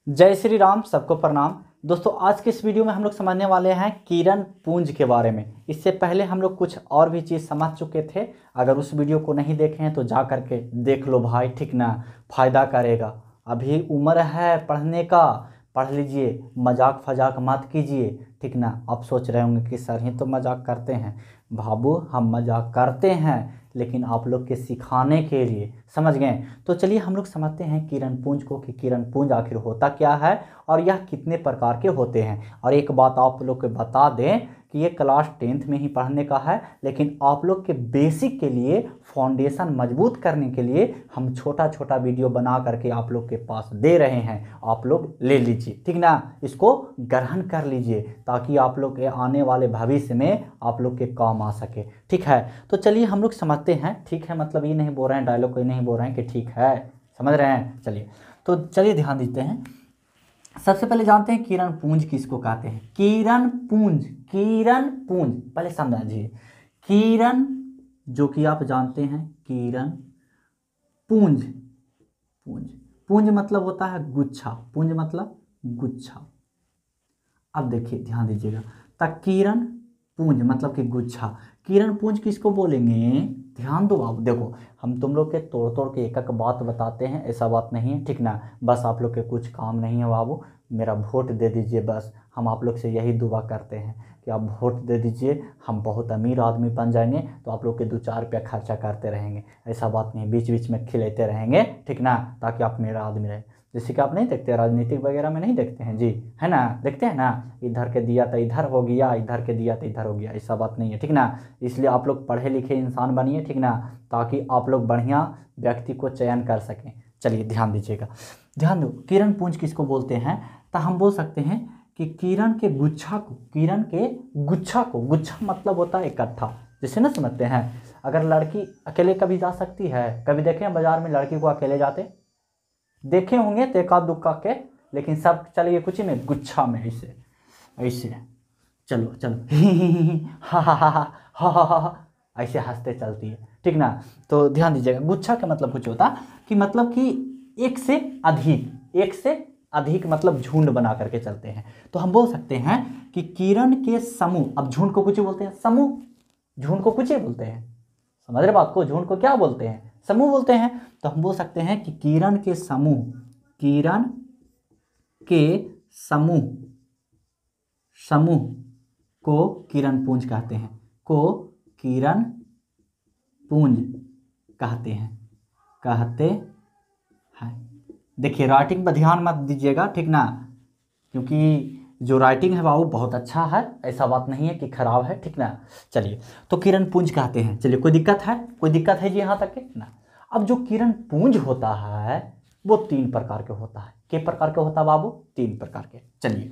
जय श्री राम, सबको प्रणाम। दोस्तों, आज के इस वीडियो में हम लोग समझने वाले हैं किरण पुंज के बारे में। इससे पहले हम लोग कुछ और भी चीज़ समझ चुके थे। अगर उस वीडियो को नहीं देखे हैं तो जा करके देख लो भाई, ठीक ना, फ़ायदा करेगा। अभी उम्र है पढ़ने का, पढ़ लीजिए, मजाक फजाक मत कीजिए, ठीक ना। आप सोच रहे होंगे कि सर ही तो मजाक करते हैं। बाबू, हम मजाक करते हैं लेकिन आप लोग के सिखाने के लिए, समझ गए। तो चलिए हम लोग समझते हैं किरण पुंज को कि किरण पुंज आखिर होता क्या है और यह कितने प्रकार के होते हैं। और एक बात आप लोग को बता दें कि ये क्लास 10th में ही पढ़ने का है, लेकिन आप लोग के बेसिक के लिए, फाउंडेशन मजबूत करने के लिए हम छोटा छोटा वीडियो बना करके आप लोग के पास दे रहे हैं। आप लोग ले लीजिए, ठीक ना, इसको ग्रहण कर लीजिए ताकि आप लोग के आने वाले भविष्य में आप लोग के काम आ सके, ठीक है। तो चलिए हम लोग समझते हैं, ठीक है, मतलब ये नहीं बोल रहे हैं, डायलॉग कोई नहीं बोल रहे हैं कि ठीक है, समझ रहे हैं। चलिए तो चलिए ध्यान देते हैं। सबसे पहले जानते हैं किरण पुंज किसको कहते हैं। किरण पुंज, किरण पुंज पहले समझिए। किरण, जो कि आप जानते हैं, किरण पुंज, पुंज, पुंज मतलब होता है गुच्छा, पुंज मतलब गुच्छा। अब देखिए ध्यान दीजिएगा, तक किरण पुंज मतलब कि गुच्छा। किरण पुंज किसको बोलेंगे, ध्यान दो आप। देखो, हम तुम लोग के तोड़ तोड़ के एक एक बात बताते हैं, ऐसा बात नहीं है, ठीक ना। बस आप लोग के कुछ काम नहीं है बाबू, मेरा वोट दे दीजिए बस। हम आप लोग से यही दुआ करते हैं कि आप वोट दे दीजिए, हम बहुत अमीर आदमी बन जाएंगे तो आप लोग के 2-4 रुपया खर्चा करते रहेंगे। ऐसा बात नहीं, बीच बीच में खिलाते रहेंगे, ठीक ना, ताकि आप मेरा आदमी रहे। जैसे कि आप नहीं देखते, राजनीतिक वगैरह में नहीं देखते हैं जी, है ना, देखते हैं ना, इधर के दिया तो इधर हो गया, इधर के दिया तो इधर हो गया, ऐसा बात नहीं है, ठीक ना। इसलिए आप लोग पढ़े लिखे इंसान बनिए, ठीक ना, ताकि आप लोग बढ़िया व्यक्ति को चयन कर सकें। चलिए ध्यान दीजिएगा, ध्यान दो। किरण पुंज किसको बोलते हैं, तो हम बोल सकते हैं कि किरण के गुच्छा को, किरण के गुच्छा को, गुच्छा मतलब होता है इकट्ठा। जैसे ना समझते हैं, अगर लड़की अकेले कभी जा सकती है, कभी देखे हैं बाजार में लड़की को अकेले जाते, देखे होंगे तो एकाध दुक्का के, लेकिन सब चलिए कुछ ही में गुच्छा में, ऐसे ऐसे, चलो चलो हा हा हा हा हा हा हा हा, ऐसे हंसते चलती है, ठीक ना। तो ध्यान दीजिएगा, गुच्छा का मतलब कुछ होता कि मतलब कि एक से अधिक, एक से अधिक मतलब झुंड बना करके चलते हैं। तो हम बोल सकते हैं कि किरण के समूह, अब झुंड को कुछ बोलते हैं, समूह, झुंड को कुछ बोलते हैं, समझ रहे बात को, झुंड को क्या बोलते हैं, समूह बोलते हैं। तो हम बोल सकते हैं कि किरण के समूह, किरण के समूह, समूह को किरण पुंज कहते हैं, को किरण पुंज कहते हैं, कहते हैं। देखिए राइटिंग पर ध्यान मत दीजिएगा, ठीक ना, क्योंकि जो राइटिंग है वो बहुत अच्छा है, ऐसा बात नहीं है कि खराब है, ठीक ना। चलिए, तो किरण पुंज कहते हैं। चलिए, कोई दिक्कत है, कोई दिक्कत है जी यहाँ तक के ना। अब जो किरण पुंज होता है वो 3 प्रकार के होता है। कितने प्रकार के होता है बाबू, 3 प्रकार के। चलिए,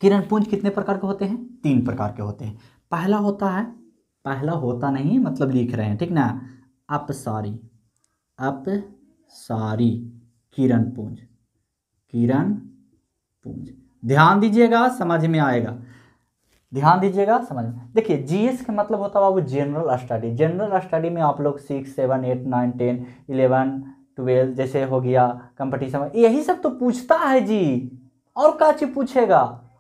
किरण पुंज कितने प्रकार के होते हैं, 3 प्रकार के होते हैं। पहला होता है, पहला होता नहीं मतलब लिख रहे हैं, ठीक ना, अपसारी, अपसारी किरण पुंज, किरण पुंज। ध्यान दीजिएगा, समझ में आएगा, ध्यान दीजिएगा, समझ में। देखिए, जीएस का मतलब होता है बाबू जनरल स्टडी। जनरल स्टडी में आप लोग 6, 7, 8, 9, 10, 11, 12 जैसे हो गया, कंपटीशन, यही सब तो पूछता है जी, और क्या चीज पूछेगा।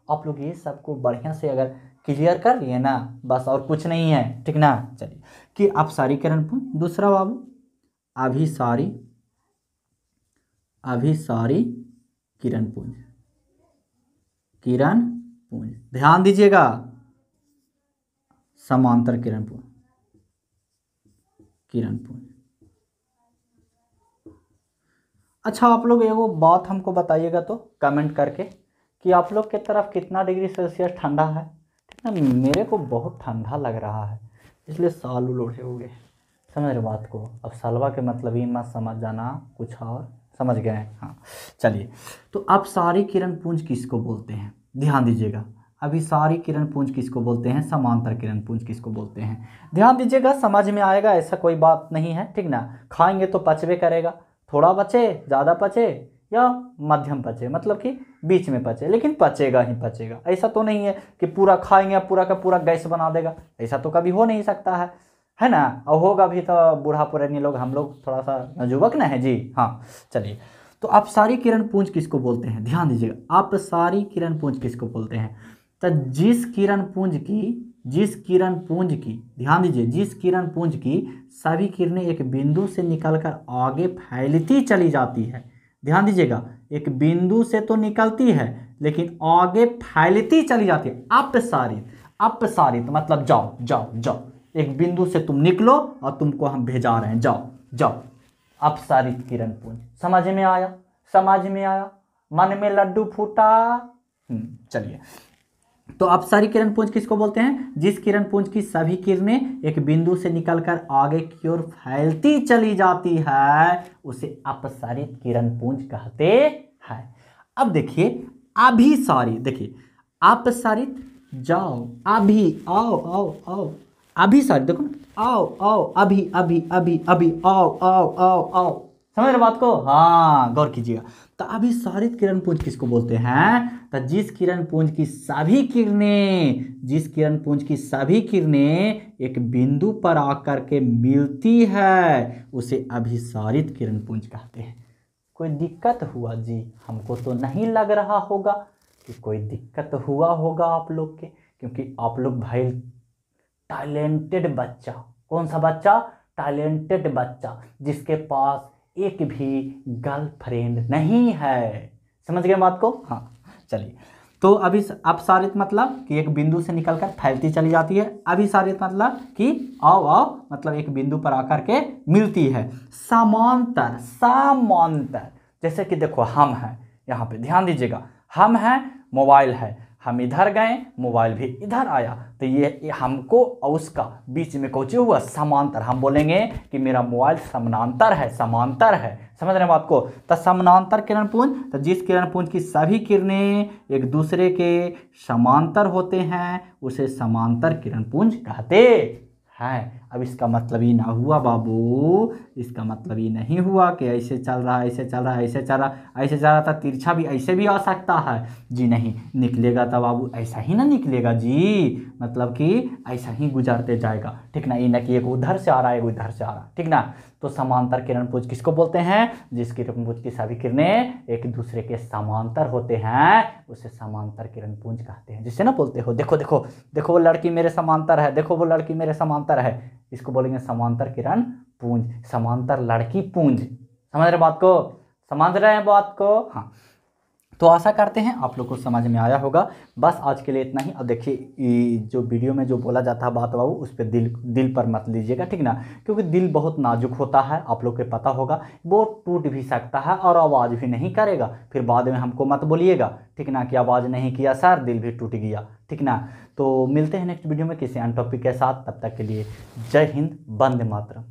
आप लोग ये सबको बढ़िया से अगर क्लियर कर लिए ना, बस, और कुछ नहीं है, ठीक ना। चलिए, कि अपसारी किरण पुंज। दूसरा बाबू अभिसारी, अभिसारी किरण पुंज, किरण पुंज। ध्यान दीजिएगा, समांतर किरण पुंज, किरण पुंज। अच्छा, आप लोग एगो बात हमको बताइएगा तो कमेंट करके कि आप लोग के तरफ कितना डिग्री सेल्सियस ठंडा है, ठीक ना। मेरे को बहुत ठंडा लग रहा है, इसलिए साल लोढ़े हो गए, समझ रहे बात को। अब सालवा के मतलब ही मत समझ जाना, कुछ और समझ गए, हाँ। चलिए, तो अब सारी किरण पुंज किसको बोलते हैं, ध्यान दीजिएगा। अभी सारी किरण पुंज किसको बोलते हैं, समांतर किरण पुंज किसको बोलते हैं। ध्यान दीजिएगा, समझ में आएगा, ऐसा कोई बात नहीं है, ठीक ना। खाएंगे तो पचवे करेगा, थोड़ा पचे, ज़्यादा पचे या मध्यम पचे, मतलब कि बीच में पचे, लेकिन पचेगा ही पचेगा। ऐसा तो नहीं है कि पूरा खाएंगे पूरा का पूरा गैस बना देगा, ऐसा तो कभी हो नहीं सकता है ना। और होगा भी तो बूढ़ा पुरानी लोग, हम लोग थोड़ा सा युवक ना है जी, हाँ। चलिए, तो अपसारी किरण पुंज किसको बोलते हैं, ध्यान दीजिएगा, अपसारी किरण पुंज किसको बोलते हैं। तो जिस किरण पुंज की ध्यान दीजिए, जिस किरण पुंज की सभी किरणें एक बिंदु से निकलकर आगे फैलती चली जाती है। ध्यान दीजिएगा, एक बिंदु से तो निकलती है लेकिन आगे फैलती चली जाती है। अपसारित मतलब जाओ जाओ जाओ, एक बिंदु से तुम निकलो और तुमको हम भेजा रहे हैं, जाओ जाओ। अपसारित किरण पुंज, समझ में आया, समझ में आया, मन में लड्डू फूटा। चलिए, तो अपसारी किरण पुंज किसको बोलते हैं, जिस किरण पुंज की सभी किरणें एक बिंदु से निकलकर आगे की ओर फैलती चली जाती है उसे अपसारित किरण पुंज कहते हैं। अब देखिए अभिसारी, देखिए अपसारित जाओ, अभी आओ आओ आओ, अभिसारित देखो ना, आओ आओ, अभी अभी अभी अभी, आओ आओ आओ आओ, समझ रहे बात को, हाँ गौर कीजिएगा। तो अभिसारित किरण पुंज किसको बोलते हैं, तो जिस किरण पुंज की सभी किरणें एक बिंदु पर आकर के मिलती है उसे अभिसारित किरण पुंज कहते हैं। कोई दिक्कत हुआ जी, हमको तो नहीं लग रहा होगा कि कोई दिक्कत हुआ होगा आप लोग के, क्योंकि आप लोग भाई टैलेंटेड बच्चा, कौन सा बच्चा, टैलेंटेड बच्चा जिसके पास एक भी गर्लफ्रेंड नहीं है। समझ गए बात को, हाँ चलिए। तो अभी अपसारित मतलब कि एक बिंदु से निकलकर फैलती चली जाती है, अभिसारित मतलब कि आओ आओ मतलब एक बिंदु पर आकर के मिलती है। समांतर, जैसे कि देखो हम हैं यहाँ पे, ध्यान दीजिएगा, हम हैं, मोबाइल है, हम इधर गए, मोबाइल भी इधर आया, तो ये हमको और उसका बीच में कुछ हुआ समांतर। हम बोलेंगे कि मेरा मोबाइल समानांतर है, समझ रहे हैं बात को। तो समानांतर किरण पुंज, तो जिस किरण पुंज की सभी किरणें एक दूसरे के समांतर होते हैं उसे समांतर किरण पुंज कहते हैं। अब इसका मतलब ये ना हुआ बाबू, इसका मतलब ये नहीं हुआ कि ऐसे चल रहा है, ऐसे चल रहा है, ऐसे चल रहा था, तिरछा भी ऐसे भी आ सकता है जी, नहीं निकलेगा तो बाबू ऐसा ही ना निकलेगा जी, मतलब कि ऐसा ही गुजरते जाएगा, ठीक ना, ये ना कि एक उधर से आ रहा है एक उधर से आ रहा है, ठीक ना। तो समांतर किरण पुंज किसको बोलते हैं, जिस किरण पुंज की सभी किरणें एक दूसरे के समांतर होते हैं उसे समांतर किरण पुंज कहते हैं। जिससे ना बोलते हो देखो देखो देखो वो लड़की मेरे समांतर है, देखो वो लड़की मेरे समांतर है, इसको बोलेंगे समांतर किरण पुंज, समांतर लड़की पुंज। समझ रहे बात को, समझ रहे हैं बात को, हाँ। तो आशा करते हैं आप लोग को समझ में आया होगा। बस आज के लिए इतना ही। अब देखिए जो वीडियो में जो बोला जाता है बात बाबू, उस पर दिल पर मत लीजिएगा, ठीक ना, क्योंकि दिल बहुत नाजुक होता है, आप लोग को पता होगा, वो टूट भी सकता है और आवाज़ भी नहीं करेगा, फिर बाद में हमको मत बोलिएगा, ठीक ना, कि आवाज़ नहीं किया सर, दिल भी टूट गया, ठीक ना। तो मिलते हैं नेक्स्ट वीडियो में किसी अन्य टॉपिक के साथ, तब तक के लिए जय हिंद, वंदे मातरम।